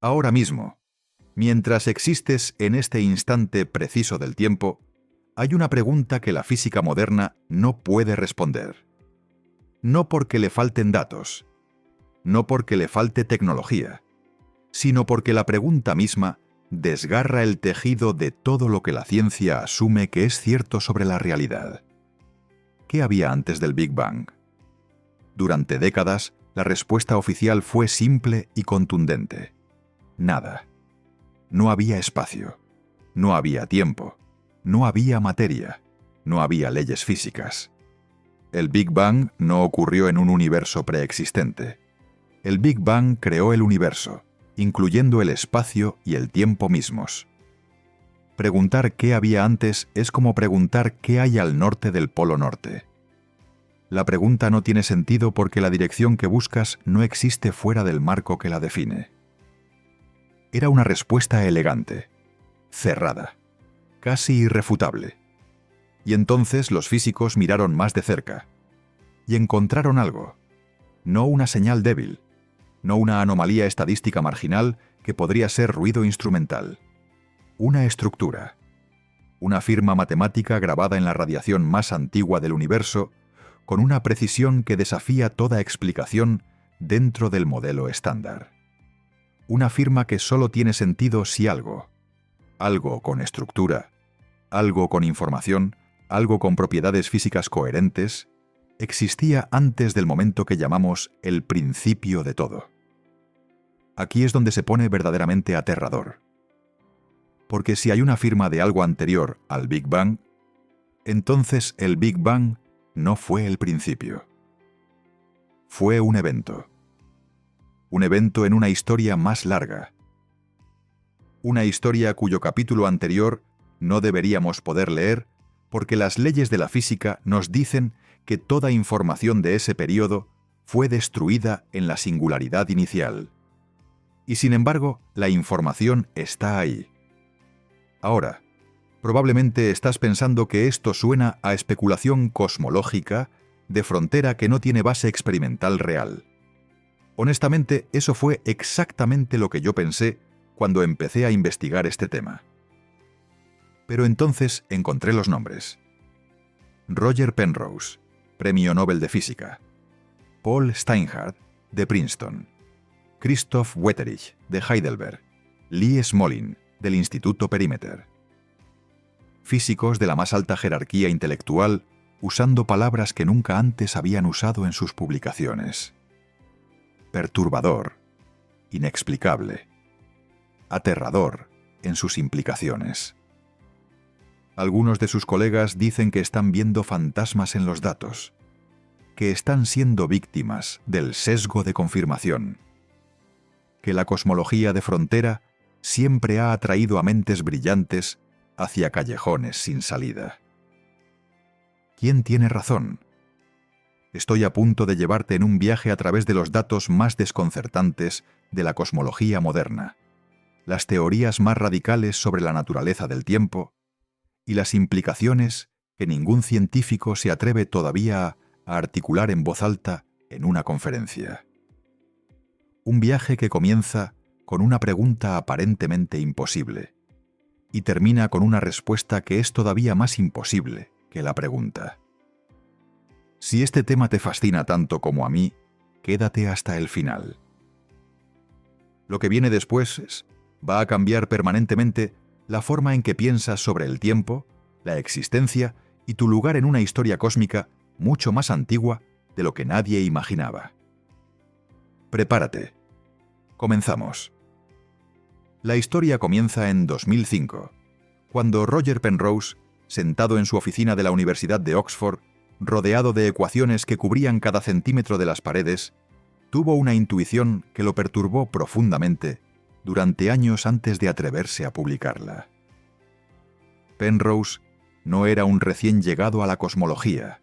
Ahora mismo, mientras existes en este instante preciso del tiempo, hay una pregunta que la física moderna no puede responder. No porque le falten datos, no porque le falte tecnología, sino porque la pregunta misma desgarra el tejido de todo lo que la ciencia asume que es cierto sobre la realidad. ¿Qué había antes del Big Bang? Durante décadas, la respuesta oficial fue simple y contundente. Nada. No había espacio, no había tiempo, no había materia, no había leyes físicas. El Big Bang no ocurrió en un universo preexistente. El Big Bang creó el universo, incluyendo el espacio y el tiempo mismos. Preguntar qué había antes es como preguntar qué hay al norte del Polo Norte. La pregunta no tiene sentido porque la dirección que buscas no existe fuera del marco que la define. Era una respuesta elegante, cerrada, casi irrefutable. Y entonces los físicos miraron más de cerca y encontraron algo, no una señal débil, no una anomalía estadística marginal que podría ser ruido instrumental. Una estructura, una firma matemática grabada en la radiación más antigua del universo con una precisión que desafía toda explicación dentro del modelo estándar. Una firma que solo tiene sentido si algo con estructura, algo con información, algo con propiedades físicas coherentes, existía antes del momento que llamamos el principio de todo. Aquí es donde se pone verdaderamente aterrador. Porque si hay una firma de algo anterior al Big Bang, entonces el Big Bang no fue el principio. Fue un evento. Un evento en una historia más larga. Una historia cuyo capítulo anterior no deberíamos poder leer porque las leyes de la física nos dicen que toda información de ese periodo fue destruida en la singularidad inicial. Y sin embargo, la información está ahí. Ahora, probablemente estás pensando que esto suena a especulación cosmológica de frontera que no tiene base experimental real. Honestamente, eso fue exactamente lo que yo pensé cuando empecé a investigar este tema. Pero entonces encontré los nombres. Roger Penrose, Premio Nobel de Física. Paul Steinhardt, de Princeton. Christoph Wetterich, de Heidelberg. Lee Smolin, del Instituto Perimeter. Físicos de la más alta jerarquía intelectual usando palabras que nunca antes habían usado en sus publicaciones. Perturbador, inexplicable, aterrador en sus implicaciones. Algunos de sus colegas dicen que están viendo fantasmas en los datos, que están siendo víctimas del sesgo de confirmación, que la cosmología de frontera siempre ha atraído a mentes brillantes hacia callejones sin salida. ¿Quién tiene razón? Estoy a punto de llevarte en un viaje a través de los datos más desconcertantes de la cosmología moderna, las teorías más radicales sobre la naturaleza del tiempo y las implicaciones que ningún científico se atreve todavía a articular en voz alta en una conferencia. Un viaje que comienza con una pregunta aparentemente imposible y termina con una respuesta que es todavía más imposible que la pregunta. Si este tema te fascina tanto como a mí, quédate hasta el final. Lo que viene después va a cambiar permanentemente la forma en que piensas sobre el tiempo, la existencia y tu lugar en una historia cósmica mucho más antigua de lo que nadie imaginaba. Prepárate. Comenzamos. La historia comienza en 2005, cuando Roger Penrose, sentado en su oficina de la Universidad de Oxford, rodeado de ecuaciones que cubrían cada centímetro de las paredes, tuvo una intuición que lo perturbó profundamente durante años antes de atreverse a publicarla. Penrose no era un recién llegado a la cosmología.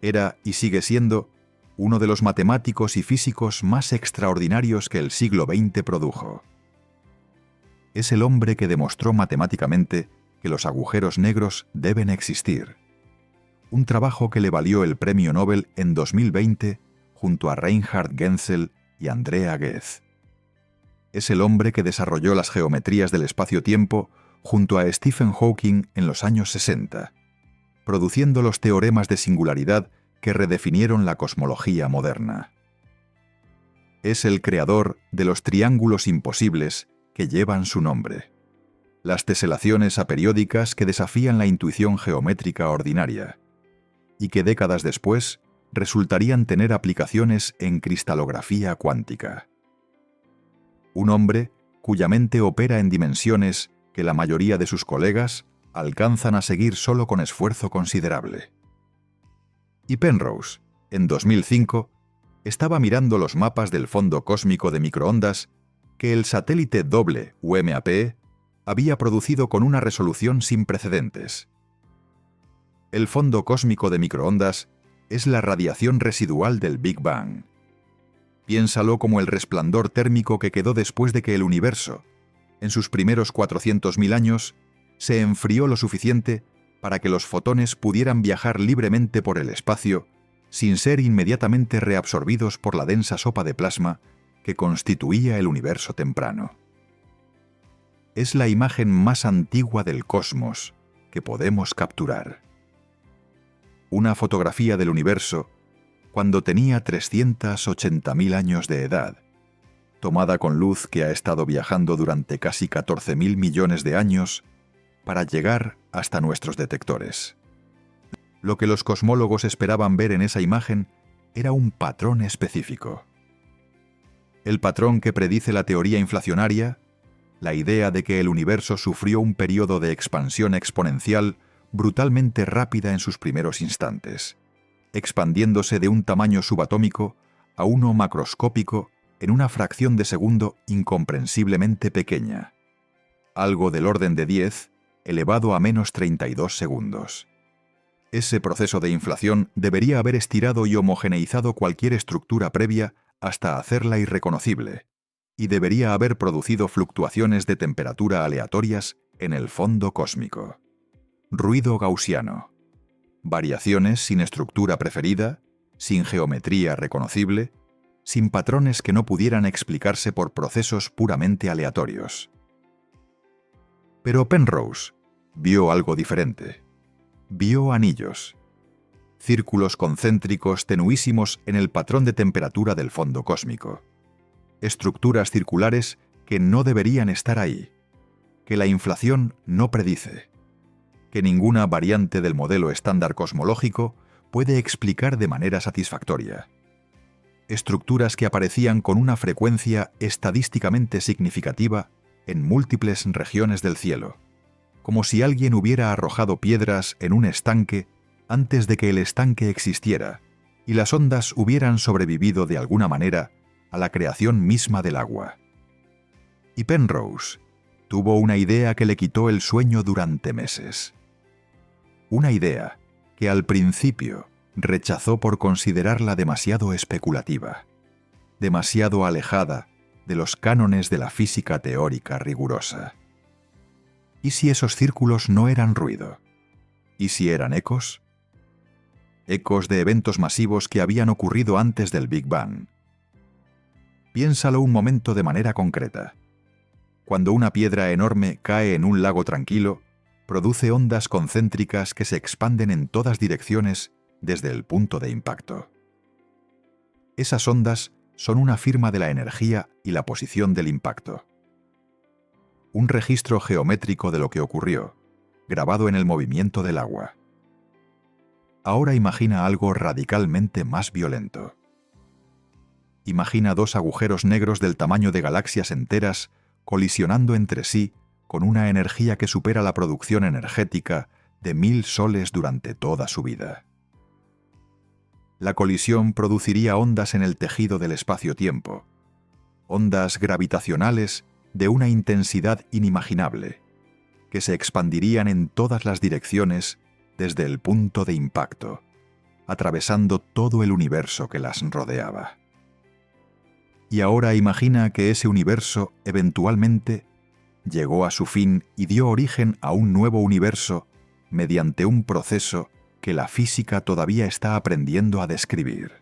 Era, y sigue siendo, uno de los matemáticos y físicos más extraordinarios que el siglo XX produjo. Es el hombre que demostró matemáticamente que los agujeros negros deben existir. Un trabajo que le valió el Premio Nobel en 2020 junto a Reinhard Genzel y Andrea Ghez. Es el hombre que desarrolló las geometrías del espacio-tiempo junto a Stephen Hawking en los años 60, produciendo los teoremas de singularidad que redefinieron la cosmología moderna. Es el creador de los triángulos imposibles que llevan su nombre, las teselaciones aperiódicas que desafían la intuición geométrica ordinaria y que décadas después resultarían tener aplicaciones en cristalografía cuántica. Un hombre cuya mente opera en dimensiones que la mayoría de sus colegas alcanzan a seguir solo con esfuerzo considerable. Y Penrose, en 2005, estaba mirando los mapas del fondo cósmico de microondas que el satélite doble UMAP había producido con una resolución sin precedentes. El fondo cósmico de microondas es la radiación residual del Big Bang. Piénsalo como el resplandor térmico que quedó después de que el universo, en sus primeros 400.000 años, se enfrió lo suficiente para que los fotones pudieran viajar libremente por el espacio sin ser inmediatamente reabsorbidos por la densa sopa de plasma que constituía el universo temprano. Es la imagen más antigua del cosmos que podemos capturar. Una fotografía del universo cuando tenía 380.000 años de edad, tomada con luz que ha estado viajando durante casi 14.000 millones de años para llegar hasta nuestros detectores. Lo que los cosmólogos esperaban ver en esa imagen era un patrón específico. El patrón que predice la teoría inflacionaria, la idea de que el universo sufrió un periodo de expansión exponencial brutalmente rápida en sus primeros instantes, expandiéndose de un tamaño subatómico a uno macroscópico en una fracción de segundo incomprensiblemente pequeña, algo del orden de 10 elevado a menos 32 segundos. Ese proceso de inflación debería haber estirado y homogeneizado cualquier estructura previa hasta hacerla irreconocible, y debería haber producido fluctuaciones de temperatura aleatorias en el fondo cósmico. Ruido gaussiano. Variaciones sin estructura preferida, sin geometría reconocible, sin patrones que no pudieran explicarse por procesos puramente aleatorios. Pero Penrose vio algo diferente. Vio anillos, círculos concéntricos tenuísimos en el patrón de temperatura del fondo cósmico, estructuras circulares que no deberían estar ahí, que la inflación no predice, que ninguna variante del modelo estándar cosmológico puede explicar de manera satisfactoria. Estructuras que aparecían con una frecuencia estadísticamente significativa en múltiples regiones del cielo, como si alguien hubiera arrojado piedras en un estanque antes de que el estanque existiera y las ondas hubieran sobrevivido de alguna manera a la creación misma del agua. Y Penrose tuvo una idea que le quitó el sueño durante meses. Una idea que al principio rechazó por considerarla demasiado especulativa, demasiado alejada de los cánones de la física teórica rigurosa. ¿Y si esos círculos no eran ruido? ¿Y si eran ecos? Ecos de eventos masivos que habían ocurrido antes del Big Bang. Piénsalo un momento de manera concreta. Cuando una piedra enorme cae en un lago tranquilo, produce ondas concéntricas que se expanden en todas direcciones desde el punto de impacto. Esas ondas son una firma de la energía y la posición del impacto. Un registro geométrico de lo que ocurrió, grabado en el movimiento del agua. Ahora imagina algo radicalmente más violento. Imagina dos agujeros negros del tamaño de galaxias enteras colisionando entre sí con una energía que supera la producción energética de 1000 soles durante toda su vida. La colisión produciría ondas en el tejido del espacio-tiempo, ondas gravitacionales de una intensidad inimaginable, que se expandirían en todas las direcciones desde el punto de impacto, atravesando todo el universo que las rodeaba. Y ahora imagina que ese universo eventualmente llegó a su fin y dio origen a un nuevo universo mediante un proceso que la física todavía está aprendiendo a describir.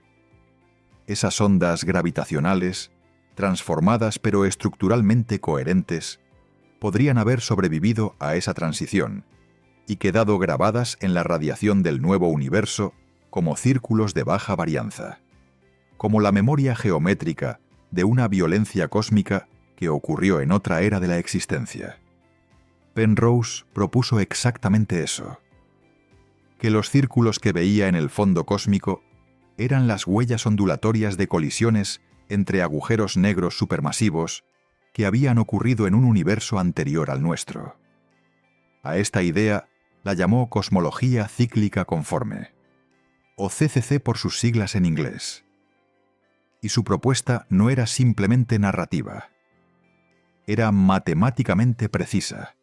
Esas ondas gravitacionales transformadas pero estructuralmente coherentes, podrían haber sobrevivido a esa transición y quedado grabadas en la radiación del nuevo universo como círculos de baja varianza, como la memoria geométrica de una violencia cósmica que ocurrió en otra era de la existencia. Penrose propuso exactamente eso, que los círculos que veía en el fondo cósmico eran las huellas ondulatorias de colisiones entre agujeros negros supermasivos que habían ocurrido en un universo anterior al nuestro. A esta idea la llamó cosmología cíclica conforme, o CCC por sus siglas en inglés. Y su propuesta no era simplemente narrativa. Era matemáticamente precisa.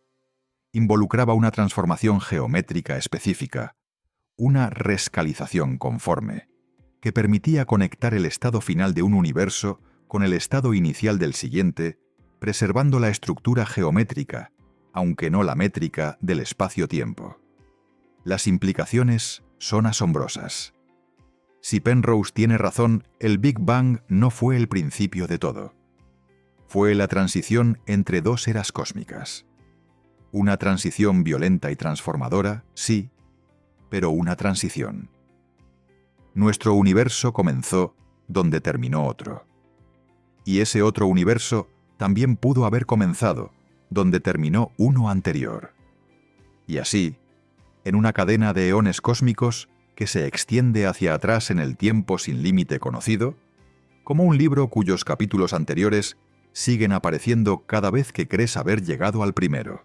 Involucraba una transformación geométrica específica, una rescalización conforme, que permitía conectar el estado final de un universo con el estado inicial del siguiente, preservando la estructura geométrica, aunque no la métrica, del espacio-tiempo. Las implicaciones son asombrosas. Si Penrose tiene razón, el Big Bang no fue el principio de todo. Fue la transición entre dos eras cósmicas. Una transición violenta y transformadora, sí, pero una transición. Nuestro universo comenzó donde terminó otro. Y ese otro universo también pudo haber comenzado donde terminó uno anterior. Y así, en una cadena de eones cósmicos que se extiende hacia atrás en el tiempo sin límite conocido, como un libro cuyos capítulos anteriores siguen apareciendo cada vez que crees haber llegado al primero.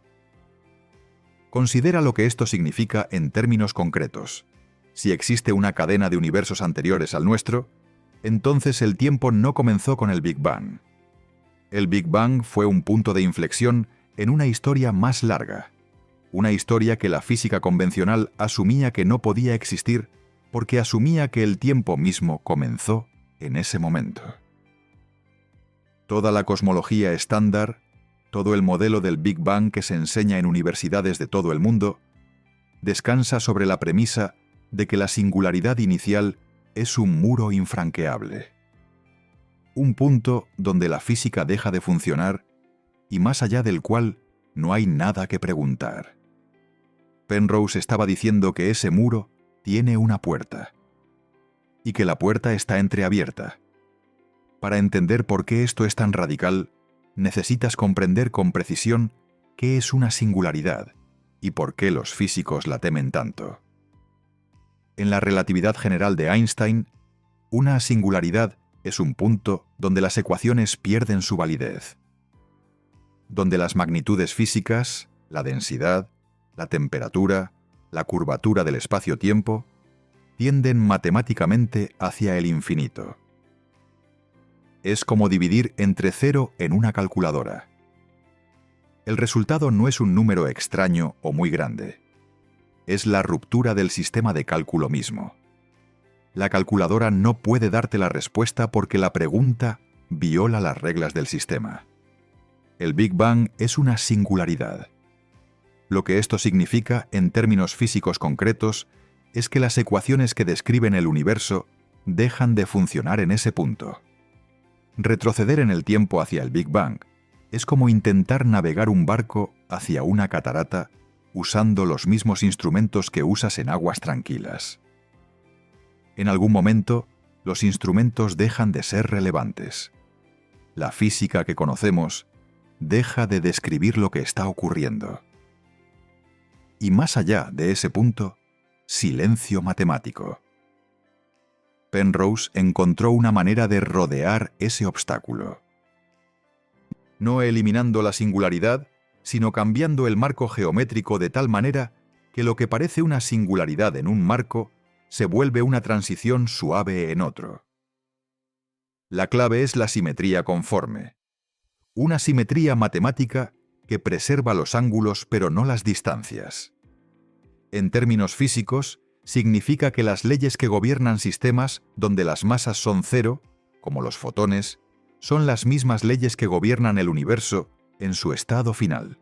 Considera lo que esto significa en términos concretos. Si existe una cadena de universos anteriores al nuestro, entonces el tiempo no comenzó con el Big Bang. El Big Bang fue un punto de inflexión en una historia más larga, una historia que la física convencional asumía que no podía existir porque asumía que el tiempo mismo comenzó en ese momento. Toda la cosmología estándar, todo el modelo del Big Bang que se enseña en universidades de todo el mundo, descansa sobre la premisa de que la singularidad inicial es un muro infranqueable. Un punto donde la física deja de funcionar y más allá del cual no hay nada que preguntar. Penrose estaba diciendo que ese muro tiene una puerta y que la puerta está entreabierta. Para entender por qué esto es tan radical, necesitas comprender con precisión qué es una singularidad y por qué los físicos la temen tanto. En la relatividad general de Einstein, una singularidad es un punto donde las ecuaciones pierden su validez, donde las magnitudes físicas, la densidad, la temperatura, la curvatura del espacio-tiempo, tienden matemáticamente hacia el infinito. Es como dividir entre 0 en una calculadora. El resultado no es un número extraño o muy grande. Es la ruptura del sistema de cálculo mismo. La calculadora no puede darte la respuesta porque la pregunta viola las reglas del sistema. El Big Bang es una singularidad. Lo que esto significa en términos físicos concretos es que las ecuaciones que describen el universo dejan de funcionar en ese punto. Retroceder en el tiempo hacia el Big Bang es como intentar navegar un barco hacia una catarata usando los mismos instrumentos que usas en aguas tranquilas. En algún momento, los instrumentos dejan de ser relevantes. La física que conocemos deja de describir lo que está ocurriendo. Y más allá de ese punto, silencio matemático. Penrose encontró una manera de rodear ese obstáculo. No eliminando la singularidad, sino cambiando el marco geométrico de tal manera que lo que parece una singularidad en un marco se vuelve una transición suave en otro. La clave es la simetría conforme. Una simetría matemática que preserva los ángulos pero no las distancias. En términos físicos, significa que las leyes que gobiernan sistemas donde las masas son cero, como los fotones, son las mismas leyes que gobiernan el universo en su estado final,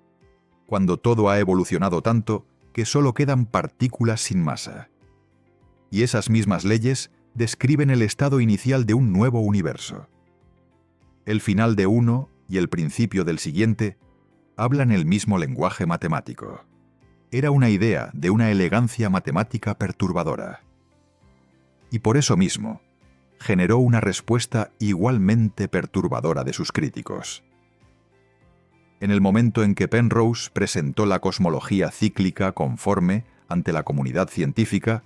cuando todo ha evolucionado tanto que solo quedan partículas sin masa. Y esas mismas leyes describen el estado inicial de un nuevo universo. El final de uno y el principio del siguiente hablan el mismo lenguaje matemático. Era una idea de una elegancia matemática perturbadora. Y por eso mismo, generó una respuesta igualmente perturbadora de sus críticos. En el momento en que Penrose presentó la cosmología cíclica conforme ante la comunidad científica,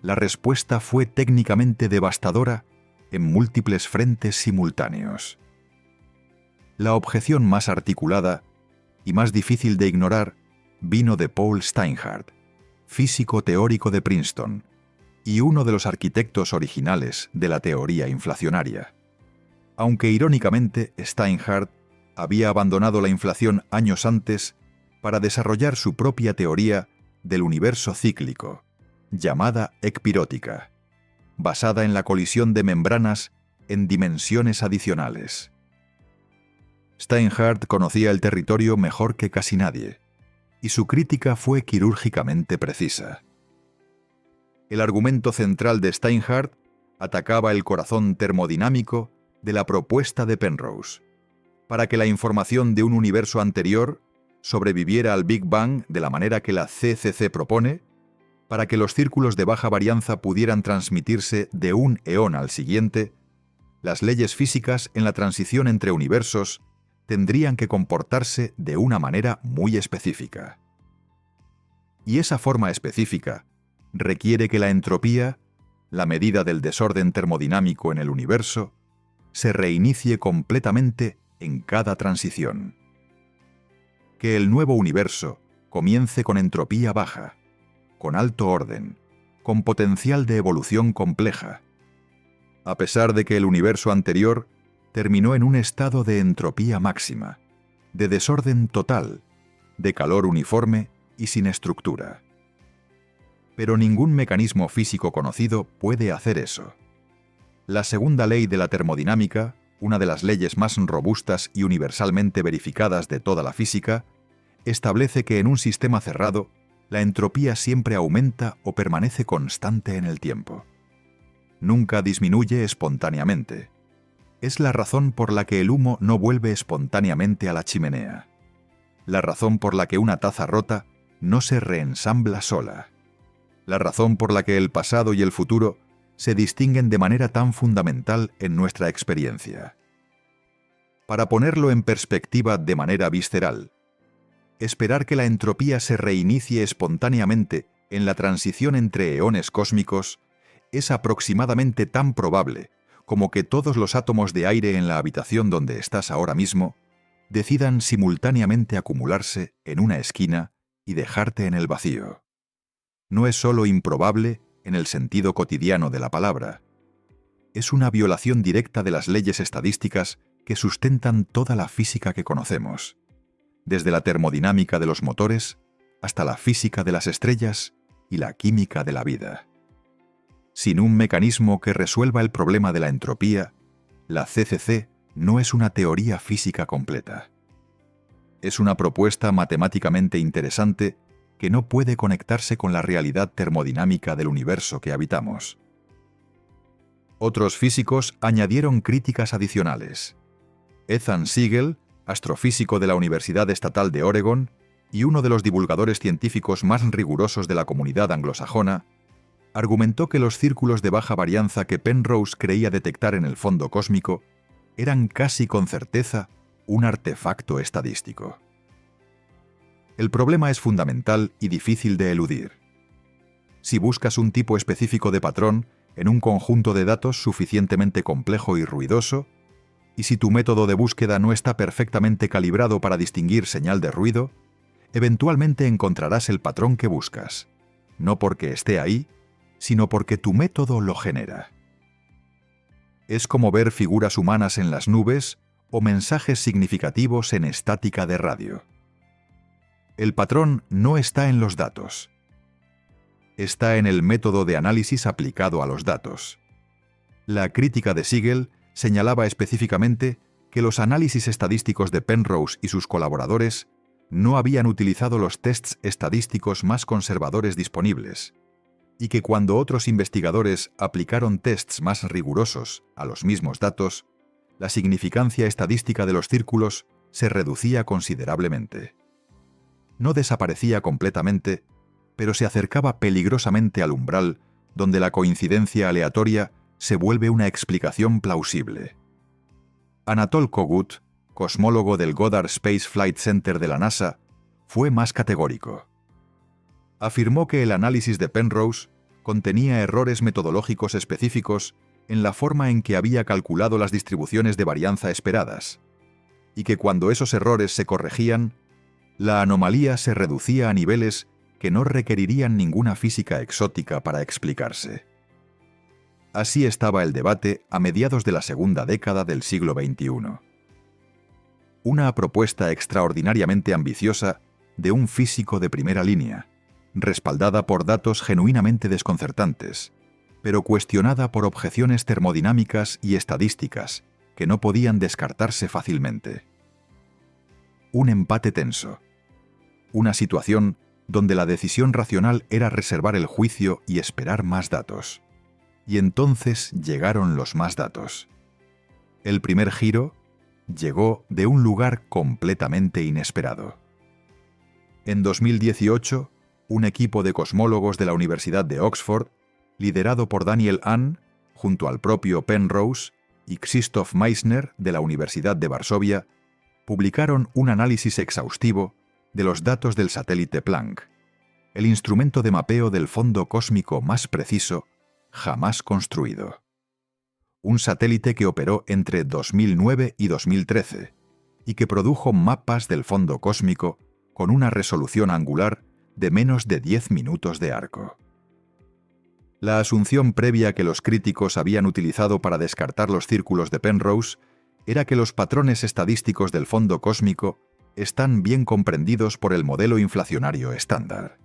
la respuesta fue técnicamente devastadora en múltiples frentes simultáneos. La objeción más articulada y más difícil de ignorar vino de Paul Steinhardt, físico teórico de Princeton y uno de los arquitectos originales de la teoría inflacionaria. Aunque irónicamente Steinhardt había abandonado la inflación años antes para desarrollar su propia teoría del universo cíclico, llamada ecpirótica, basada en la colisión de membranas en dimensiones adicionales. Steinhardt conocía el territorio mejor que casi nadie, y su crítica fue quirúrgicamente precisa. El argumento central de Steinhardt atacaba el corazón termodinámico de la propuesta de Penrose, para que la información de un universo anterior sobreviviera al Big Bang de la manera que la CCC propone, para que los círculos de baja varianza pudieran transmitirse de un eón al siguiente, las leyes físicas en la transición entre universos tendrían que comportarse de una manera muy específica. Y esa forma específica requiere que la entropía, la medida del desorden termodinámico en el universo, se reinicie completamente en cada transición. Que el nuevo universo comience con entropía baja, con alto orden, con potencial de evolución compleja, a pesar de que el universo anterior terminó en un estado de entropía máxima, de desorden total, de calor uniforme y sin estructura. Pero ningún mecanismo físico conocido puede hacer eso. La segunda ley de la termodinámica, una de las leyes más robustas y universalmente verificadas de toda la física, establece que en un sistema cerrado, la entropía siempre aumenta o permanece constante en el tiempo. Nunca disminuye espontáneamente. Es la razón por la que el humo no vuelve espontáneamente a la chimenea. La razón por la que una taza rota no se reensambla sola. La razón por la que el pasado y el futuro se distinguen de manera tan fundamental en nuestra experiencia. Para ponerlo en perspectiva de manera visceral, esperar que la entropía se reinicie espontáneamente en la transición entre eones cósmicos es aproximadamente tan probable como que todos los átomos de aire en la habitación donde estás ahora mismo decidan simultáneamente acumularse en una esquina y dejarte en el vacío. No es solo improbable en el sentido cotidiano de la palabra, es una violación directa de las leyes estadísticas que sustentan toda la física que conocemos, desde la termodinámica de los motores hasta la física de las estrellas y la química de la vida. Sin un mecanismo que resuelva el problema de la entropía, la CCC no es una teoría física completa. Es una propuesta matemáticamente interesante que no puede conectarse con la realidad termodinámica del universo que habitamos. Otros físicos añadieron críticas adicionales. Ethan Siegel, astrofísico de la Universidad Estatal de Oregon y uno de los divulgadores científicos más rigurosos de la comunidad anglosajona, argumentó que los círculos de baja varianza que Penrose creía detectar en el fondo cósmico eran casi con certeza un artefacto estadístico. El problema es fundamental y difícil de eludir. Si buscas un tipo específico de patrón en un conjunto de datos suficientemente complejo y ruidoso, y si tu método de búsqueda no está perfectamente calibrado para distinguir señal de ruido, eventualmente encontrarás el patrón que buscas, no porque esté ahí, sino porque tu método lo genera. Es como ver figuras humanas en las nubes o mensajes significativos en estática de radio. El patrón no está en los datos. Está en el método de análisis aplicado a los datos. La crítica de Siegel señalaba específicamente que los análisis estadísticos de Penrose y sus colaboradores no habían utilizado los tests estadísticos más conservadores disponibles, y que cuando otros investigadores aplicaron tests más rigurosos a los mismos datos, la significancia estadística de los círculos se reducía considerablemente. No desaparecía completamente, pero se acercaba peligrosamente al umbral donde la coincidencia aleatoria se vuelve una explicación plausible. Anatol Kogut, cosmólogo del Goddard Space Flight Center de la NASA, fue más categórico. Afirmó que el análisis de Penrose contenía errores metodológicos específicos en la forma en que había calculado las distribuciones de varianza esperadas, y que cuando esos errores se corregían, la anomalía se reducía a niveles que no requerirían ninguna física exótica para explicarse. Así estaba el debate a mediados de la segunda década del siglo XXI. Una propuesta extraordinariamente ambiciosa de un físico de primera línea, respaldada por datos genuinamente desconcertantes, pero cuestionada por objeciones termodinámicas y estadísticas que no podían descartarse fácilmente. Un empate tenso. Una situación donde la decisión racional era reservar el juicio y esperar más datos. Y entonces llegaron los más datos. El primer giro llegó de un lugar completamente inesperado. En 2018, un equipo de cosmólogos de la Universidad de Oxford, liderado por Daniel Hahn, junto al propio Penrose, y Krzysztof Meissner de la Universidad de Varsovia, publicaron un análisis exhaustivo de los datos del satélite Planck, el instrumento de mapeo del fondo cósmico más preciso jamás construido. Un satélite que operó entre 2009 y 2013 y que produjo mapas del fondo cósmico con una resolución angular de menos de 10 minutos de arco. La asunción previa que los críticos habían utilizado para descartar los círculos de Penrose era que los patrones estadísticos del fondo cósmico están bien comprendidos por el modelo inflacionario estándar.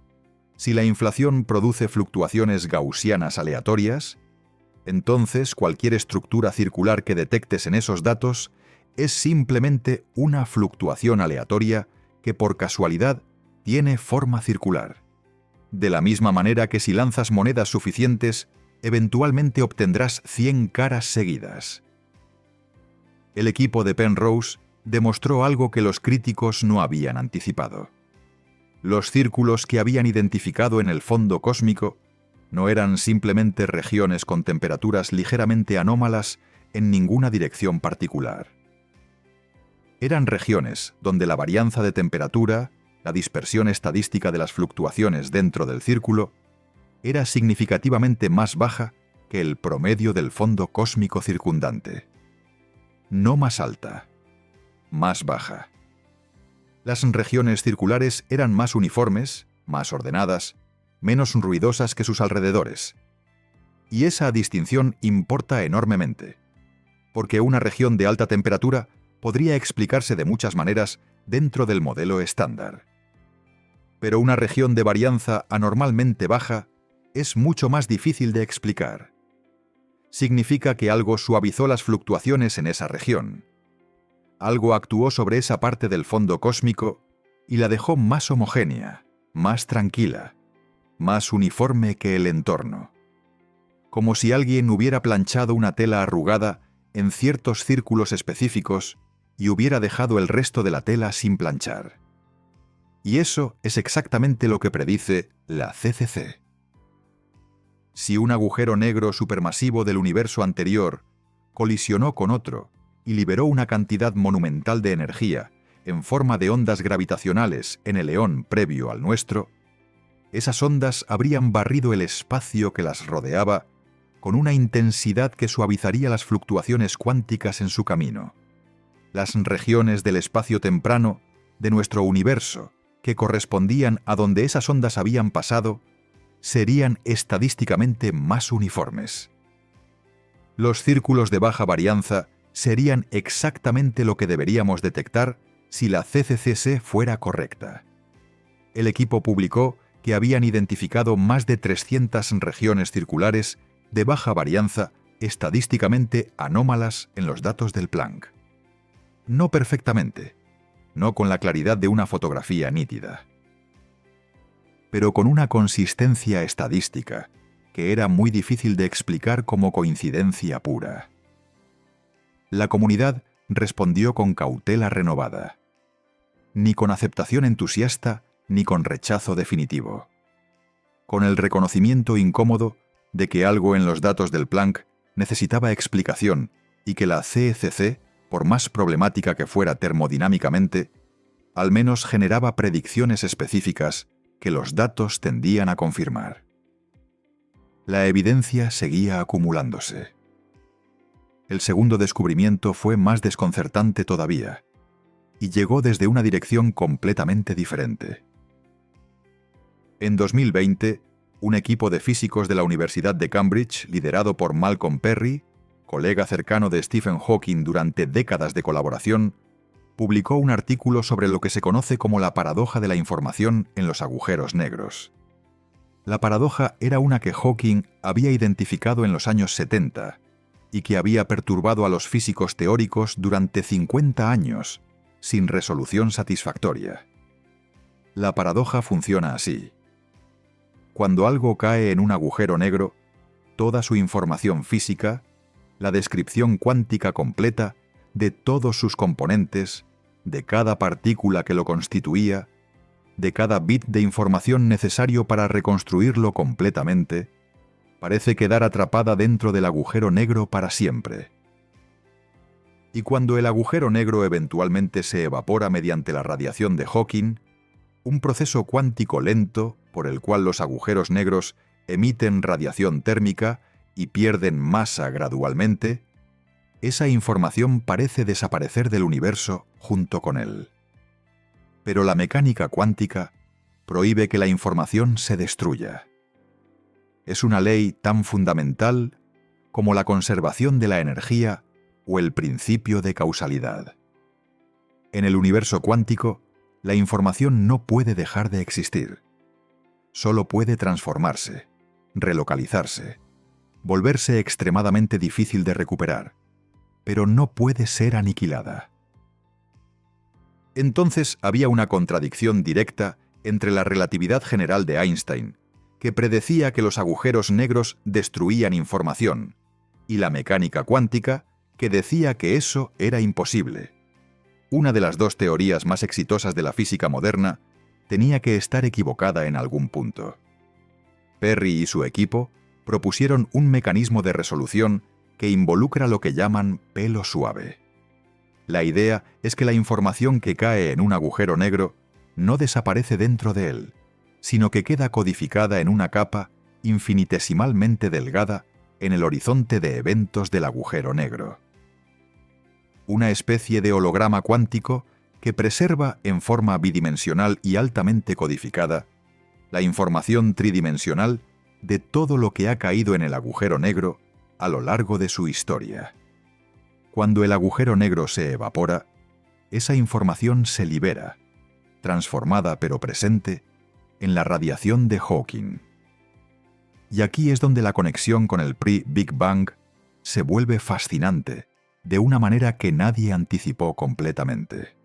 Si la inflación produce fluctuaciones gaussianas aleatorias, entonces cualquier estructura circular que detectes en esos datos es simplemente una fluctuación aleatoria que por casualidad tiene forma circular. De la misma manera que si lanzas monedas suficientes, eventualmente obtendrás 100 caras seguidas. El equipo de Penrose demostró algo que los críticos no habían anticipado. Los círculos que habían identificado en el fondo cósmico no eran simplemente regiones con temperaturas ligeramente anómalas en ninguna dirección particular. Eran regiones donde la varianza de temperatura, la dispersión estadística de las fluctuaciones dentro del círculo, era significativamente más baja que el promedio del fondo cósmico circundante. No más alta, más baja. Las regiones circulares eran más uniformes, más ordenadas, menos ruidosas que sus alrededores. Y esa distinción importa enormemente, porque una región de alta temperatura podría explicarse de muchas maneras dentro del modelo estándar. Pero una región de varianza anormalmente baja es mucho más difícil de explicar. Significa que algo suavizó las fluctuaciones en esa región. Algo actuó sobre esa parte del fondo cósmico y la dejó más homogénea, más tranquila, más uniforme que el entorno. Como si alguien hubiera planchado una tela arrugada en ciertos círculos específicos y hubiera dejado el resto de la tela sin planchar. Y eso es exactamente lo que predice la CCC. Si un agujero negro supermasivo del universo anterior colisionó con otro y liberó una cantidad monumental de energía en forma de ondas gravitacionales en el eón previo al nuestro, esas ondas habrían barrido el espacio que las rodeaba con una intensidad que suavizaría las fluctuaciones cuánticas en su camino. Las regiones del espacio temprano de nuestro universo que correspondían a donde esas ondas habían pasado serían estadísticamente más uniformes. Los círculos de baja varianza serían exactamente lo que deberíamos detectar si la CCC fuera correcta. El equipo publicó que habían identificado más de 300 regiones circulares de baja varianza estadísticamente anómalas en los datos del Planck. No perfectamente, no con la claridad de una fotografía nítida, pero con una consistencia estadística que era muy difícil de explicar como coincidencia pura. la comunidad respondió con cautela renovada. Ni con aceptación entusiasta, ni con rechazo definitivo. Con el reconocimiento incómodo de que algo en los datos del Planck necesitaba explicación y que la CECC, por más problemática que fuera termodinámicamente, al menos generaba predicciones específicas que los datos tendían a confirmar. La evidencia seguía acumulándose. El segundo descubrimiento fue más desconcertante todavía, y llegó desde una dirección completamente diferente. En 2020, un equipo de físicos de la Universidad de Cambridge, liderado por Malcolm Perry, colega cercano de Stephen Hawking durante décadas de colaboración, publicó un artículo sobre lo que se conoce como la paradoja de la información en los agujeros negros. La paradoja era una que Hawking había identificado en los años 70 y que había perturbado a los físicos teóricos durante 50 años, sin resolución satisfactoria. La paradoja funciona así. Cuando algo cae en un agujero negro, toda su información física, la descripción cuántica completa de todos sus componentes, de cada partícula que lo constituía, de cada bit de información necesario para reconstruirlo completamente, parece quedar atrapada dentro del agujero negro para siempre. Y cuando el agujero negro eventualmente se evapora mediante la radiación de Hawking, un proceso cuántico lento por el cual los agujeros negros emiten radiación térmica y pierden masa gradualmente, esa información parece desaparecer del universo junto con él. Pero la mecánica cuántica prohíbe que la información se destruya. Es una ley tan fundamental como la conservación de la energía o el principio de causalidad. En el universo cuántico, la información no puede dejar de existir. Solo puede transformarse, relocalizarse, volverse extremadamente difícil de recuperar, pero no puede ser aniquilada. Entonces había una contradicción directa entre la relatividad general de Einstein, que predecía que los agujeros negros destruían información, y la mecánica cuántica, que decía que eso era imposible. Una de las dos teorías más exitosas de la física moderna tenía que estar equivocada en algún punto. Perry y su equipo propusieron un mecanismo de resolución que involucra lo que llaman pelo suave. La idea es que la información que cae en un agujero negro no desaparece dentro de él, sino que queda codificada en una capa infinitesimalmente delgada en el horizonte de eventos del agujero negro. Una especie de holograma cuántico que preserva en forma bidimensional y altamente codificada la información tridimensional de todo lo que ha caído en el agujero negro a lo largo de su historia. Cuando el agujero negro se evapora, esa información se libera, transformada pero presente, en la radiación de Hawking. Y aquí es donde la conexión con el pre-Big Bang se vuelve fascinante, de una manera que nadie anticipó completamente.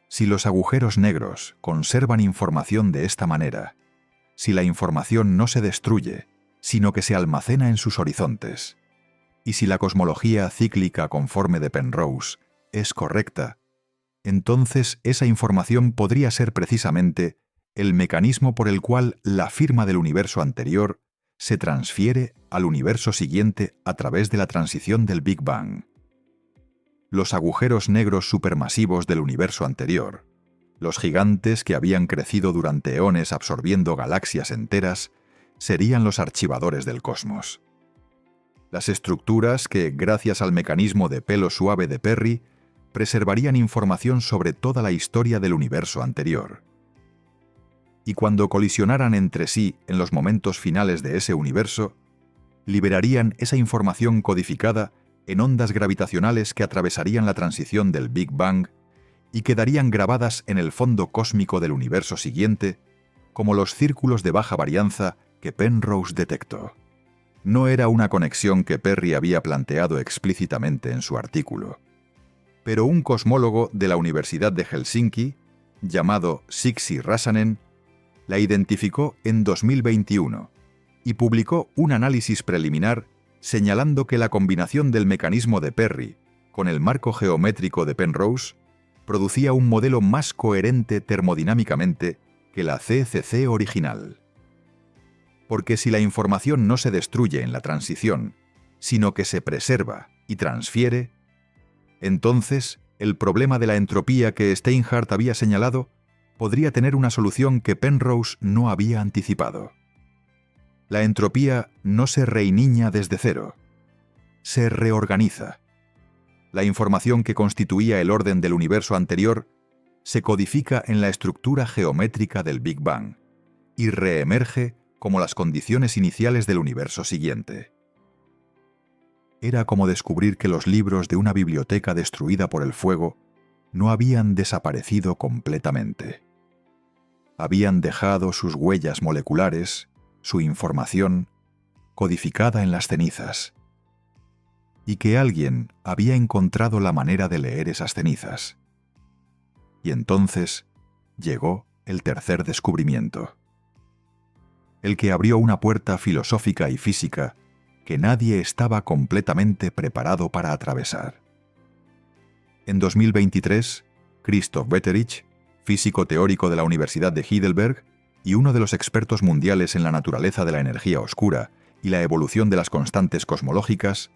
Si los agujeros negros conservan información de esta manera, si la información no se destruye, sino que se almacena en sus horizontes, y si la cosmología cíclica conforme de Penrose es correcta, entonces esa información podría ser precisamente el mecanismo por el cual la firma del universo anterior se transfiere al universo siguiente a través de la transición del Big Bang. Los agujeros negros supermasivos del universo anterior, los gigantes que habían crecido durante eones absorbiendo galaxias enteras, serían los archivadores del cosmos. Las estructuras que, gracias al mecanismo de pelo suave de Perry, preservarían información sobre toda la historia del universo anterior. Y cuando colisionaran entre sí en los momentos finales de ese universo, liberarían esa información codificada en ondas gravitacionales que atravesarían la transición del Big Bang y quedarían grabadas en el fondo cósmico del universo siguiente, como los círculos de baja varianza que Penrose detectó. No era una conexión que Perry había planteado explícitamente en su artículo, pero un cosmólogo de la Universidad de Helsinki, llamado Siksi Räsänen, la identificó en 2021 y publicó un análisis preliminar señalando que la combinación del mecanismo de Perry con el marco geométrico de Penrose producía un modelo más coherente termodinámicamente que la CCC original. Porque si la información no se destruye en la transición, sino que se preserva y transfiere, entonces el problema de la entropía que Steinhardt había señalado podría tener una solución que Penrose no había anticipado. La entropía no se reinicia desde cero, se reorganiza. La información que constituía el orden del universo anterior se codifica en la estructura geométrica del Big Bang y reemerge como las condiciones iniciales del universo siguiente. Era como descubrir que los libros de una biblioteca destruida por el fuego no habían desaparecido completamente. Habían dejado sus huellas moleculares, su información, codificada en las cenizas, y que alguien había encontrado la manera de leer esas cenizas. Y entonces llegó el tercer descubrimiento, el que abrió una puerta filosófica y física que nadie estaba completamente preparado para atravesar. En 2023, Christoph Wetterich, físico teórico de la Universidad de Heidelberg y uno de los expertos mundiales en la naturaleza de la energía oscura y la evolución de las constantes cosmológicas,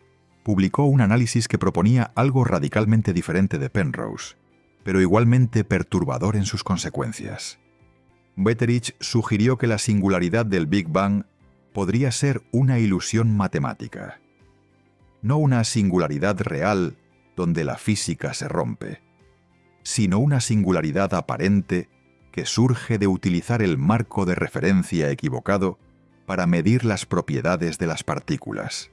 publicó un análisis que proponía algo radicalmente diferente de Penrose, pero igualmente perturbador en sus consecuencias. Wetterich sugirió que la singularidad del Big Bang podría ser una ilusión matemática, no una singularidad real donde la física se rompe, sino una singularidad aparente que surge de utilizar el marco de referencia equivocado para medir las propiedades de las partículas.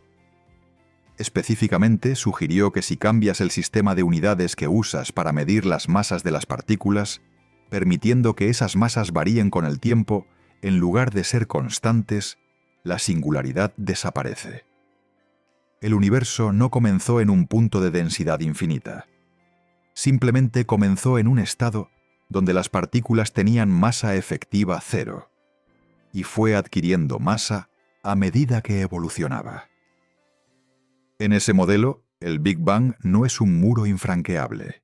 Específicamente, sugirió que si cambias el sistema de unidades que usas para medir las masas de las partículas, permitiendo que esas masas varíen con el tiempo, en lugar de ser constantes, la singularidad desaparece. El universo no comenzó en un punto de densidad infinita. Simplemente comenzó en un estado donde las partículas tenían masa efectiva cero, y fue adquiriendo masa a medida que evolucionaba. En ese modelo, el Big Bang no es un muro infranqueable.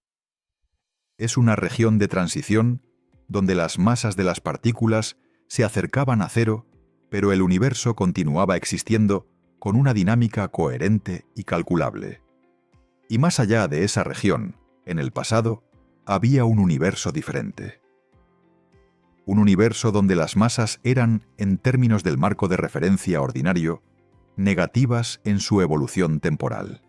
Es una región de transición donde las masas de las partículas se acercaban a cero, pero el universo continuaba existiendo con una dinámica coherente y calculable. Y más allá de esa región, en el pasado, había un universo diferente. Un universo donde las masas eran, en términos del marco de referencia ordinario, negativas en su evolución temporal.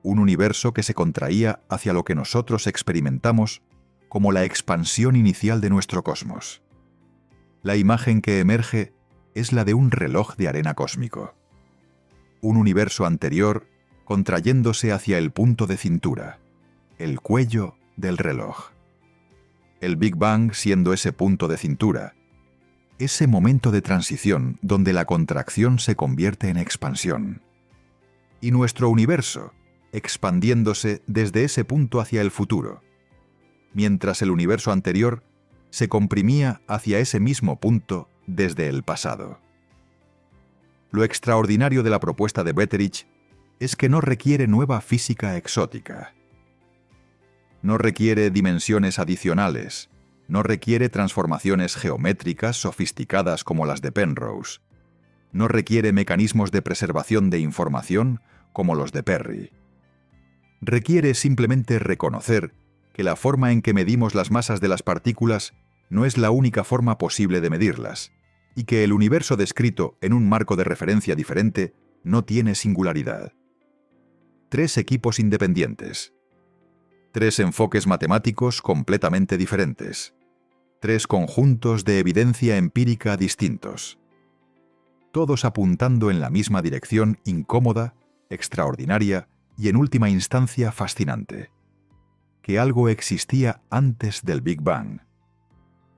Un universo que se contraía hacia lo que nosotros experimentamos como la expansión inicial de nuestro cosmos. La imagen que emerge es la de un reloj de arena cósmico. Un universo anterior contrayéndose hacia el punto de cintura, el cuello del reloj. El Big Bang siendo ese punto de cintura, ese momento de transición donde la contracción se convierte en expansión. Y nuestro universo expandiéndose desde ese punto hacia el futuro, mientras el universo anterior se comprimía hacia ese mismo punto desde el pasado. Lo extraordinario de la propuesta de Wetterich es que no requiere nueva física exótica. No requiere dimensiones adicionales, no requiere transformaciones geométricas sofisticadas como las de Penrose, no requiere mecanismos de preservación de información como los de Perry. Requiere simplemente reconocer que la forma en que medimos las masas de las partículas no es la única forma posible de medirlas, y que el universo descrito en un marco de referencia diferente no tiene singularidad. 3 equipos independientes. 3 enfoques matemáticos completamente diferentes. 3 conjuntos de evidencia empírica distintos. Todos apuntando en la misma dirección incómoda, extraordinaria y en última instancia fascinante. Que algo existía antes del Big Bang.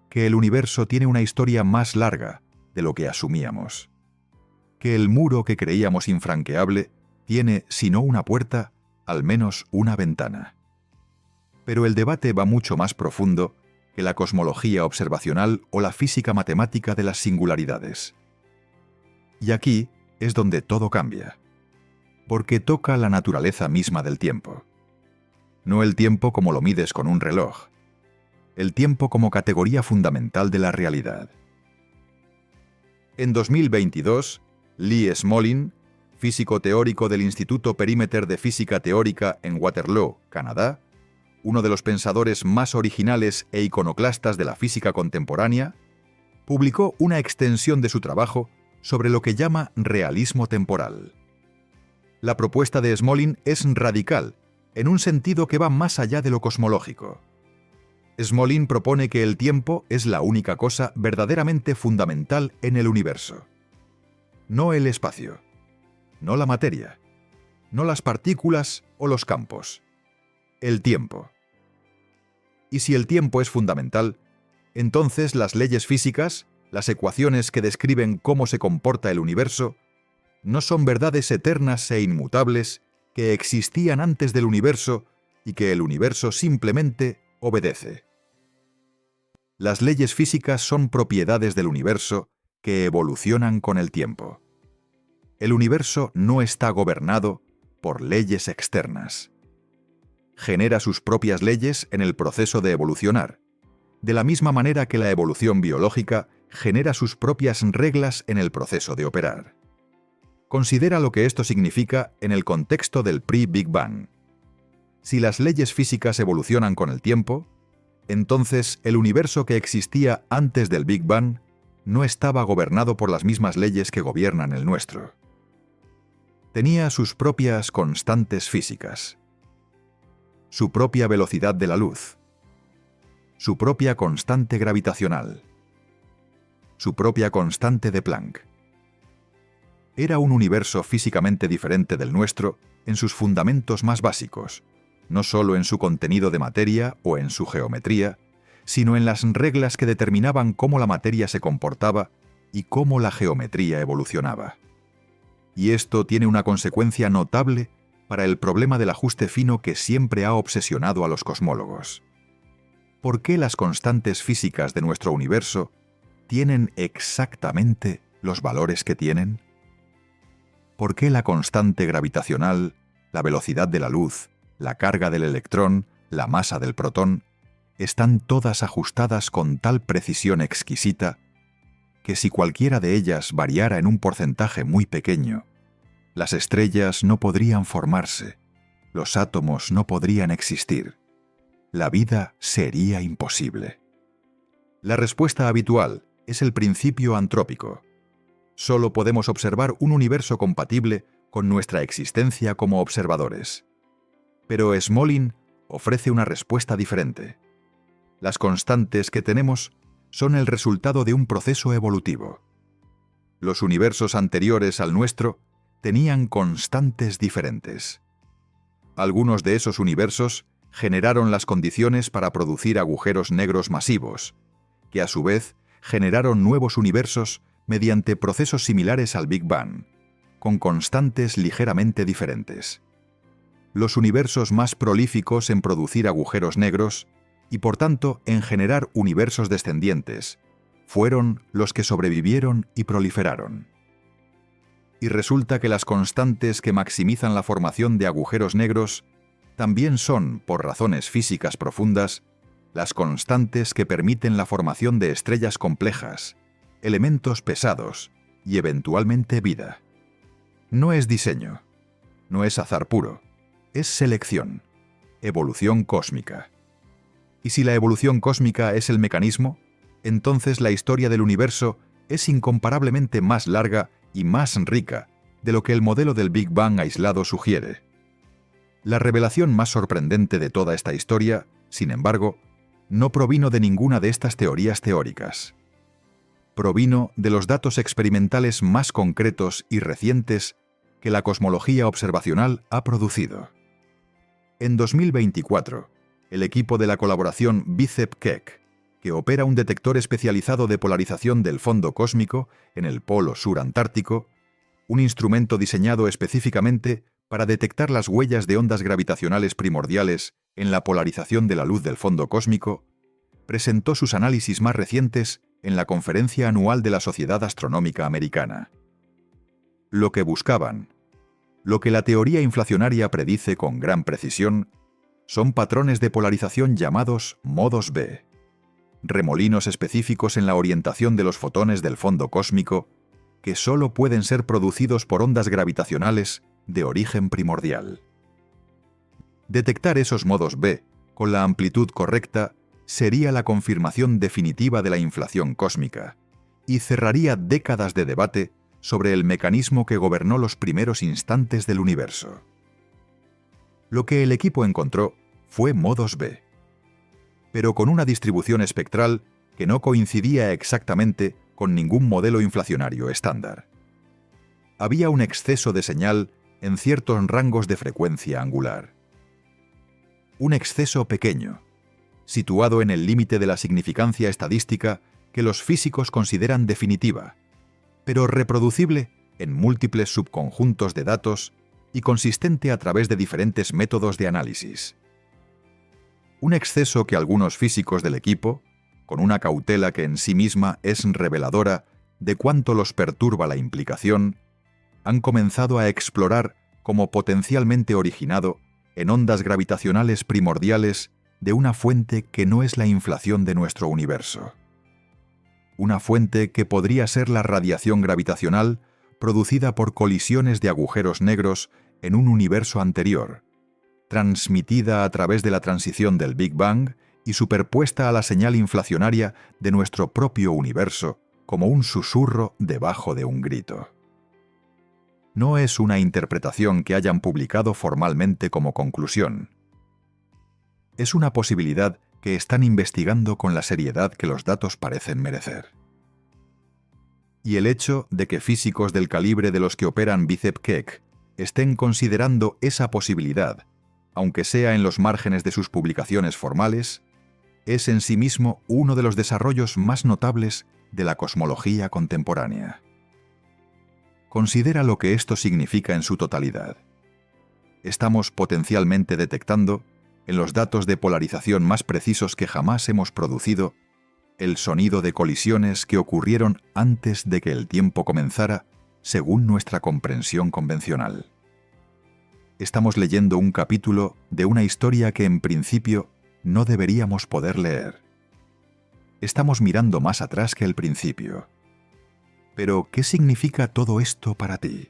Que el universo tiene una historia más larga de lo que asumíamos. Que el muro que creíamos infranqueable tiene, si no una puerta, al menos una ventana. Pero el debate va mucho más profundo que la cosmología observacional o la física matemática de las singularidades. Y aquí es donde todo cambia, porque toca la naturaleza misma del tiempo. No el tiempo como lo mides con un reloj, el tiempo como categoría fundamental de la realidad. En 2022, Lee Smolin, físico teórico del Instituto Perimeter de Física Teórica en Waterloo, Canadá, uno de los pensadores más originales e iconoclastas de la física contemporánea, publicó una extensión de su trabajo sobre lo que llama realismo temporal. La propuesta de Smolin es radical, en un sentido que va más allá de lo cosmológico. Smolin propone que el tiempo es la única cosa verdaderamente fundamental en el universo. No el espacio, no la materia, no las partículas o los campos. El tiempo. Y si el tiempo es fundamental, entonces las leyes físicas, las ecuaciones que describen cómo se comporta el universo, no son verdades eternas e inmutables que existían antes del universo y que el universo simplemente obedece. Las leyes físicas son propiedades del universo que evolucionan con el tiempo. El universo no está gobernado por leyes externas. Genera sus propias leyes en el proceso de evolucionar, de la misma manera que la evolución biológica genera sus propias reglas en el proceso de operar. Considera lo que esto significa en el contexto del pre-Big Bang. Si las leyes físicas evolucionan con el tiempo, entonces el universo que existía antes del Big Bang no estaba gobernado por las mismas leyes que gobiernan el nuestro. Tenía sus propias constantes físicas, su propia velocidad de la luz, su propia constante gravitacional, su propia constante de Planck. Era un universo físicamente diferente del nuestro en sus fundamentos más básicos, no solo en su contenido de materia o en su geometría, sino en las reglas que determinaban cómo la materia se comportaba y cómo la geometría evolucionaba. Y esto tiene una consecuencia notable para el problema del ajuste fino que siempre ha obsesionado a los cosmólogos. ¿Por qué las constantes físicas de nuestro universo tienen exactamente los valores que tienen? ¿Por qué la constante gravitacional, la velocidad de la luz, la carga del electrón, la masa del protón, están todas ajustadas con tal precisión exquisita que si cualquiera de ellas variara en un porcentaje muy pequeño, las estrellas no podrían formarse, los átomos no podrían existir, la vida sería imposible? La respuesta habitual es el principio antrópico. Solo podemos observar un universo compatible con nuestra existencia como observadores. Pero Smolin ofrece una respuesta diferente. Las constantes que tenemos son el resultado de un proceso evolutivo. Los universos anteriores al nuestro tenían constantes diferentes. Algunos de esos universos generaron las condiciones para producir agujeros negros masivos, que a su vez generaron nuevos universos mediante procesos similares al Big Bang, con constantes ligeramente diferentes. Los universos más prolíficos en producir agujeros negros, y por tanto en generar universos descendientes, fueron los que sobrevivieron y proliferaron. Y resulta que las constantes que maximizan la formación de agujeros negros también son, por razones físicas profundas, las constantes que permiten la formación de estrellas complejas, elementos pesados y eventualmente vida. No es diseño, no es azar puro, es selección, evolución cósmica. Y si la evolución cósmica es el mecanismo, entonces la historia del universo es incomparablemente más larga y más rica de lo que el modelo del Big Bang aislado sugiere. La revelación más sorprendente de toda esta historia, sin embargo, no provino de ninguna de estas teorías teóricas. Provino de los datos experimentales más concretos y recientes que la cosmología observacional ha producido. En 2024, el equipo de la colaboración BICEP-Keck, que opera un detector especializado de polarización del fondo cósmico en el Polo Sur Antártico, un instrumento diseñado específicamente para detectar las huellas de ondas gravitacionales primordiales en la polarización de la luz del fondo cósmico, presentó sus análisis más recientes en la Conferencia Anual de la Sociedad Astronómica Americana. Lo que buscaban, lo que la teoría inflacionaria predice con gran precisión, son patrones de polarización llamados modos B, remolinos específicos en la orientación de los fotones del fondo cósmico que solo pueden ser producidos por ondas gravitacionales de origen primordial. Detectar esos modos B con la amplitud correcta sería la confirmación definitiva de la inflación cósmica y cerraría décadas de debate sobre el mecanismo que gobernó los primeros instantes del universo. Lo que el equipo encontró fue modos B, pero con una distribución espectral que no coincidía exactamente con ningún modelo inflacionario estándar. Había un exceso de señal en ciertos rangos de frecuencia angular. Un exceso pequeño, situado en el límite de la significancia estadística que los físicos consideran definitiva, pero reproducible en múltiples subconjuntos de datos y consistente a través de diferentes métodos de análisis. Un exceso que algunos físicos del equipo, con una cautela que en sí misma es reveladora de cuánto los perturba la implicación, han comenzado a explorar como potencialmente originado en ondas gravitacionales primordiales de una fuente que no es la inflación de nuestro universo. Una fuente que podría ser la radiación gravitacional producida por colisiones de agujeros negros en un universo anterior, transmitida a través de la transición del Big Bang y superpuesta a la señal inflacionaria de nuestro propio universo como un susurro debajo de un grito. No es una interpretación que hayan publicado formalmente como conclusión. Es una posibilidad que están investigando con la seriedad que los datos parecen merecer. Y el hecho de que físicos del calibre de los que operan Bicep Keck estén considerando esa posibilidad, aunque sea en los márgenes de sus publicaciones formales, es en sí mismo uno de los desarrollos más notables de la cosmología contemporánea. Considera lo que esto significa en su totalidad. Estamos potencialmente detectando, en los datos de polarización más precisos que jamás hemos producido, el sonido de colisiones que ocurrieron antes de que el tiempo comenzara, según nuestra comprensión convencional. Estamos leyendo un capítulo de una historia que en principio no deberíamos poder leer. Estamos mirando más atrás que el principio. Pero, ¿qué significa todo esto para ti?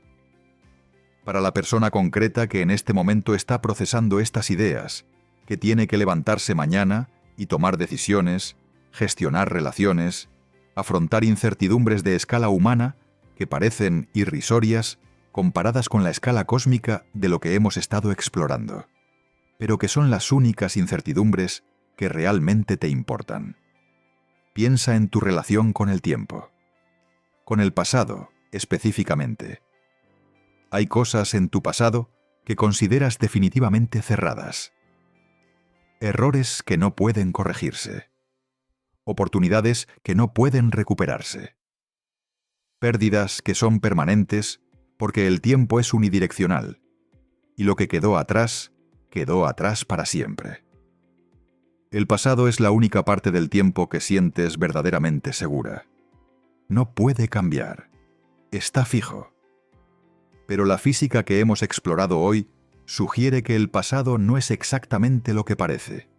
Para la persona concreta que en este momento está procesando estas ideas, que tiene que levantarse mañana y tomar decisiones, gestionar relaciones, afrontar incertidumbres de escala humana que parecen irrisorias comparadas con la escala cósmica de lo que hemos estado explorando, pero que son las únicas incertidumbres que realmente te importan. Piensa en tu relación con el tiempo, con el pasado específicamente. Hay cosas en tu pasado que consideras definitivamente cerradas. Errores que no pueden corregirse. Oportunidades que no pueden recuperarse. Pérdidas que son permanentes porque el tiempo es unidireccional y lo que quedó atrás para siempre. El pasado es la única parte del tiempo que sientes verdaderamente segura. No puede cambiar. Está fijo. Pero la física que hemos explorado hoy sugiere que el pasado no es exactamente lo que parece,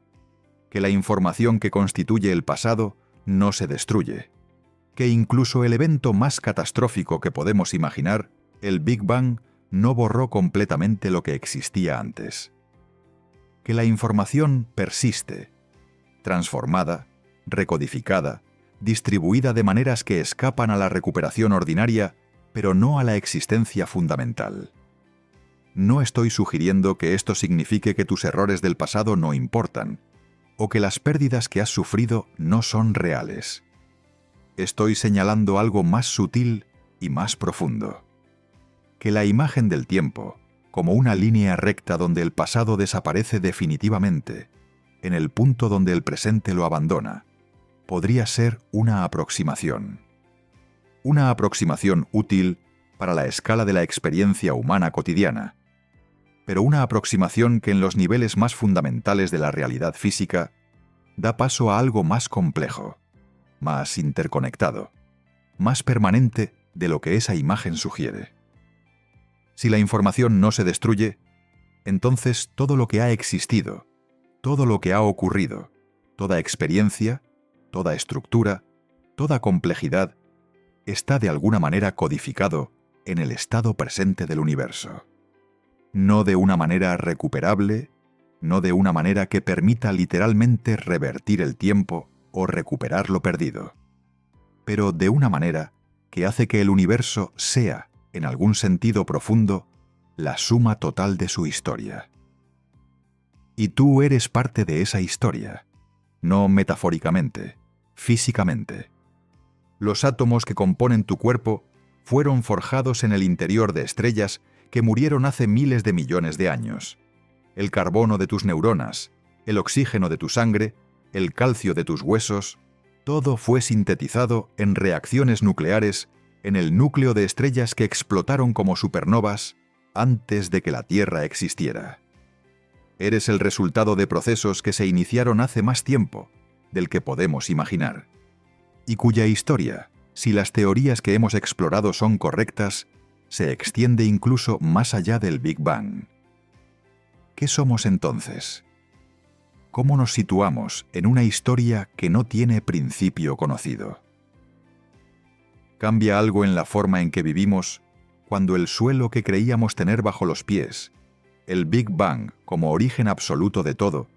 que la información que constituye el pasado no se destruye, que incluso el evento más catastrófico que podemos imaginar, el Big Bang, no borró completamente lo que existía antes, que la información persiste, transformada, recodificada, distribuida de maneras que escapan a la recuperación ordinaria, pero no a la existencia fundamental. No estoy sugiriendo que esto signifique que tus errores del pasado no importan, o que las pérdidas que has sufrido no son reales. Estoy señalando algo más sutil y más profundo. Que la imagen del tiempo, como una línea recta donde el pasado desaparece definitivamente, en el punto donde el presente lo abandona, podría ser una aproximación. Una aproximación útil para la escala de la experiencia humana cotidiana, pero una aproximación que en los niveles más fundamentales de la realidad física da paso a algo más complejo, más interconectado, más permanente de lo que esa imagen sugiere. Si la información no se destruye, entonces todo lo que ha existido, todo lo que ha ocurrido, toda experiencia, toda estructura, toda complejidad, está de alguna manera codificado en el estado presente del universo. No de una manera recuperable, no de una manera que permita literalmente revertir el tiempo o recuperar lo perdido, pero de una manera que hace que el universo sea, en algún sentido profundo, la suma total de su historia. Y tú eres parte de esa historia, no metafóricamente, físicamente. Los átomos que componen tu cuerpo fueron forjados en el interior de estrellas que murieron hace miles de millones de años. El carbono de tus neuronas, el oxígeno de tu sangre, el calcio de tus huesos, todo fue sintetizado en reacciones nucleares en el núcleo de estrellas que explotaron como supernovas antes de que la Tierra existiera. Eres el resultado de procesos que se iniciaron hace más tiempo del que podemos imaginar, y cuya historia, si las teorías que hemos explorado son correctas, se extiende incluso más allá del Big Bang. ¿Qué somos entonces? ¿Cómo nos situamos en una historia que no tiene principio conocido? ¿Cambia algo en la forma en que vivimos cuando el suelo que creíamos tener bajo los pies, el Big Bang como origen absoluto de todo,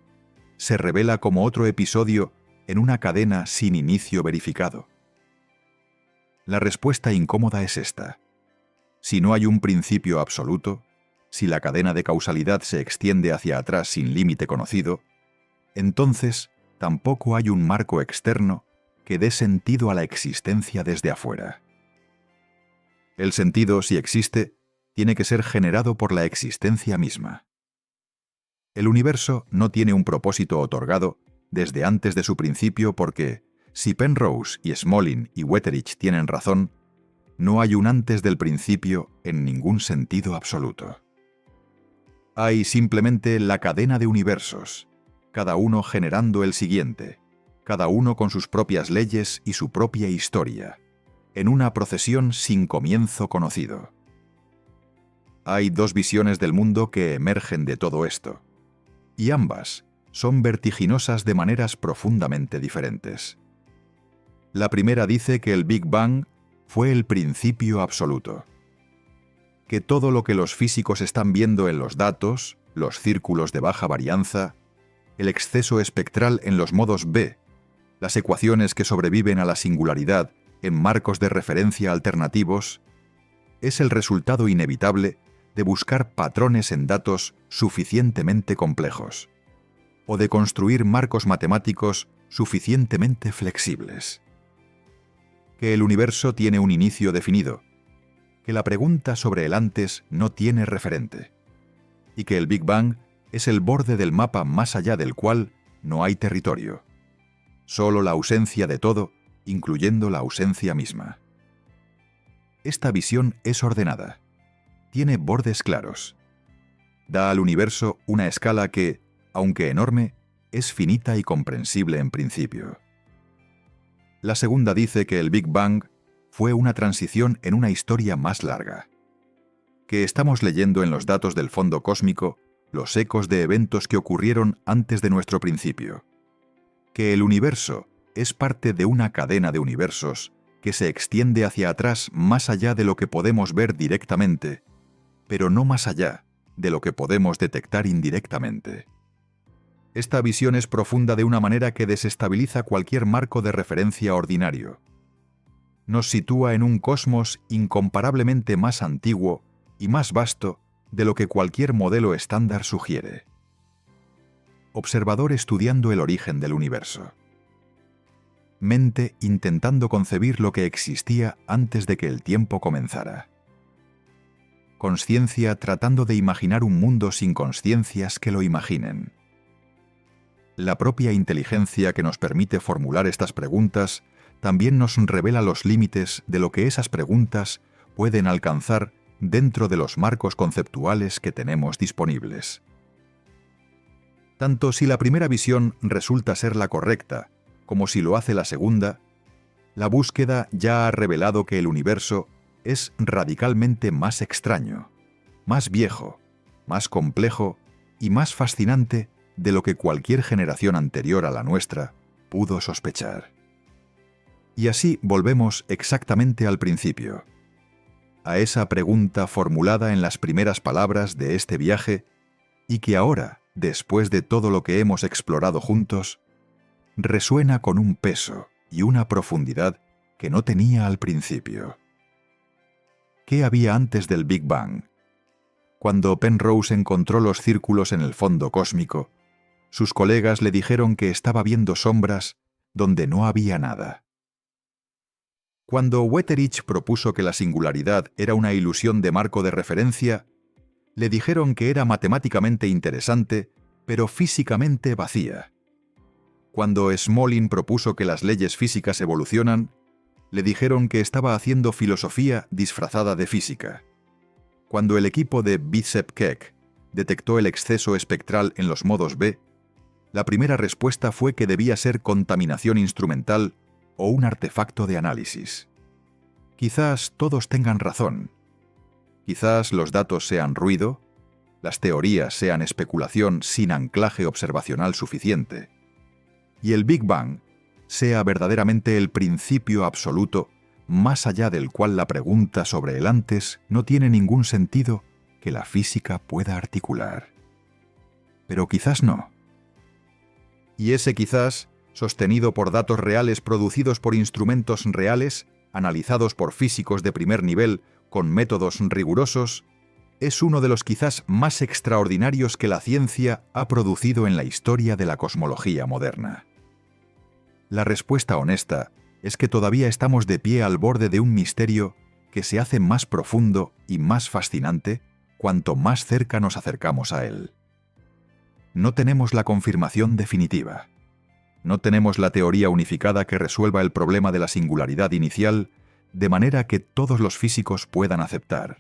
se revela como otro episodio en una cadena sin inicio verificado? La respuesta incómoda es esta. Si no hay un principio absoluto, si la cadena de causalidad se extiende hacia atrás sin límite conocido, entonces tampoco hay un marco externo que dé sentido a la existencia desde afuera. El sentido, si existe, tiene que ser generado por la existencia misma. El universo no tiene un propósito otorgado desde antes de su principio porque, si Penrose y Smolin y Wetterich tienen razón, no hay un antes del principio en ningún sentido absoluto. Hay simplemente la cadena de universos, cada uno generando el siguiente, cada uno con sus propias leyes y su propia historia, en una procesión sin comienzo conocido. Hay dos visiones del mundo que emergen de todo esto, y ambas son vertiginosas de maneras profundamente diferentes. La primera dice que el Big Bang fue el principio absoluto, que todo lo que los físicos están viendo en los datos, los círculos de baja varianza, el exceso espectral en los modos B, las ecuaciones que sobreviven a la singularidad en marcos de referencia alternativos, es el resultado inevitable de buscar patrones en datos suficientemente complejos, o de construir marcos matemáticos suficientemente flexibles. Que el universo tiene un inicio definido, que la pregunta sobre el antes no tiene referente, y que el Big Bang es el borde del mapa más allá del cual no hay territorio, solo la ausencia de todo, incluyendo la ausencia misma. Esta visión es ordenada, tiene bordes claros, da al universo una escala que, aunque enorme, es finita y comprensible en principio. La segunda dice que el Big Bang fue una transición en una historia más larga, que estamos leyendo en los datos del fondo cósmico los ecos de eventos que ocurrieron antes de nuestro principio, que el universo es parte de una cadena de universos que se extiende hacia atrás más allá de lo que podemos ver directamente, pero no más allá de lo que podemos detectar indirectamente. Esta visión es profunda de una manera que desestabiliza cualquier marco de referencia ordinario. Nos sitúa en un cosmos incomparablemente más antiguo y más vasto de lo que cualquier modelo estándar sugiere. Observador estudiando el origen del universo. Mente intentando concebir lo que existía antes de que el tiempo comenzara. Consciencia tratando de imaginar un mundo sin consciencias que lo imaginen. La propia inteligencia que nos permite formular estas preguntas también nos revela los límites de lo que esas preguntas pueden alcanzar dentro de los marcos conceptuales que tenemos disponibles. Tanto si la primera visión resulta ser la correcta, como si lo hace la segunda, la búsqueda ya ha revelado que el universo es radicalmente más extraño, más viejo, más complejo y más fascinante de lo que cualquier generación anterior a la nuestra pudo sospechar. Y así volvemos exactamente al principio, a esa pregunta formulada en las primeras palabras de este viaje y que ahora, después de todo lo que hemos explorado juntos, resuena con un peso y una profundidad que no tenía al principio. ¿Qué había antes del Big Bang? Cuando Penrose encontró los círculos en el fondo cósmico, sus colegas le dijeron que estaba viendo sombras donde no había nada. Cuando Wetterich propuso que la singularidad era una ilusión de marco de referencia, le dijeron que era matemáticamente interesante, pero físicamente vacía. Cuando Smolin propuso que las leyes físicas evolucionan, le dijeron que estaba haciendo filosofía disfrazada de física. Cuando el equipo de Bicep-Keck detectó el exceso espectral en los modos B, la primera respuesta fue que debía ser contaminación instrumental o un artefacto de análisis. Quizás todos tengan razón. Quizás los datos sean ruido, las teorías sean especulación sin anclaje observacional suficiente, y el Big Bang sea verdaderamente el principio absoluto más allá del cual la pregunta sobre el antes no tiene ningún sentido que la física pueda articular. Pero quizás no. Y ese quizás, sostenido por datos reales producidos por instrumentos reales, analizados por físicos de primer nivel con métodos rigurosos, es uno de los quizás más extraordinarios que la ciencia ha producido en la historia de la cosmología moderna. La respuesta honesta es que todavía estamos de pie al borde de un misterio que se hace más profundo y más fascinante cuanto más cerca nos acercamos a él. No tenemos la confirmación definitiva. No tenemos la teoría unificada que resuelva el problema de la singularidad inicial de manera que todos los físicos puedan aceptar.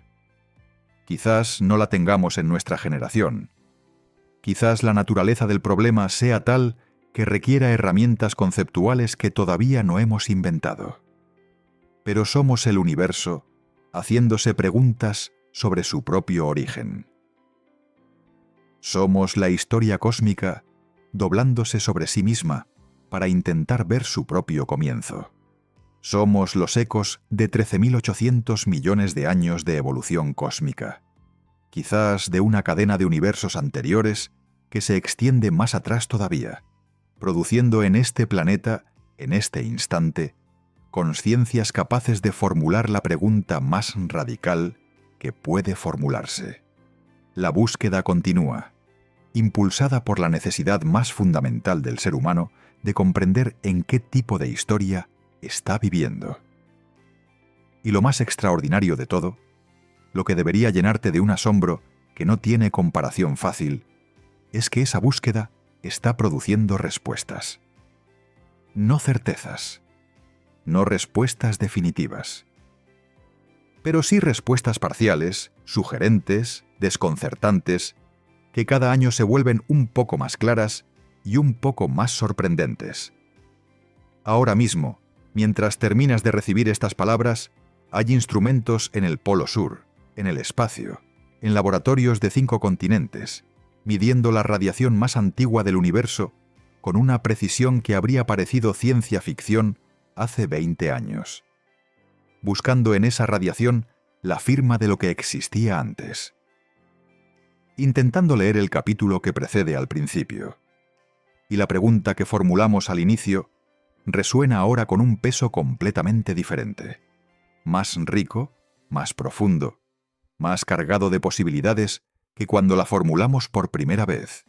Quizás no la tengamos en nuestra generación. Quizás la naturaleza del problema sea tal que requiera herramientas conceptuales que todavía no hemos inventado. Pero somos el universo haciéndose preguntas sobre su propio origen. Somos la historia cósmica doblándose sobre sí misma para intentar ver su propio comienzo. Somos los ecos de 13.800 millones de años de evolución cósmica, quizás de una cadena de universos anteriores que se extiende más atrás todavía, produciendo en este planeta, en este instante, conciencias capaces de formular la pregunta más radical que puede formularse. La búsqueda continúa, impulsada por la necesidad más fundamental del ser humano de comprender en qué tipo de historia está viviendo. Y lo más extraordinario de todo, lo que debería llenarte de un asombro que no tiene comparación fácil, es que esa búsqueda está produciendo respuestas. No certezas, no respuestas definitivas, pero sí respuestas parciales, sugerentes, desconcertantes, que cada año se vuelven un poco más claras y un poco más sorprendentes. Ahora mismo, mientras terminas de recibir estas palabras, hay instrumentos en el Polo Sur, en el espacio, en laboratorios de 5 continentes, midiendo la radiación más antigua del universo con una precisión que habría parecido ciencia ficción hace 20 años, buscando en esa radiación la firma de lo que existía antes. Intentando leer el capítulo que precede al principio, y la pregunta que formulamos al inicio resuena ahora con un peso completamente diferente, más rico, más profundo, más cargado de posibilidades que cuando la formulamos por primera vez.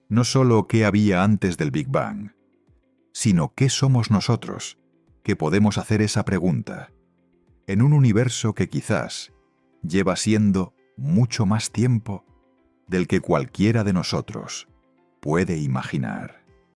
No solo qué había antes del Big Bang, sino qué somos nosotros, que podemos hacer esa pregunta, en un universo que quizás lleva siendo mucho más tiempo del que cualquiera de nosotros puede imaginar.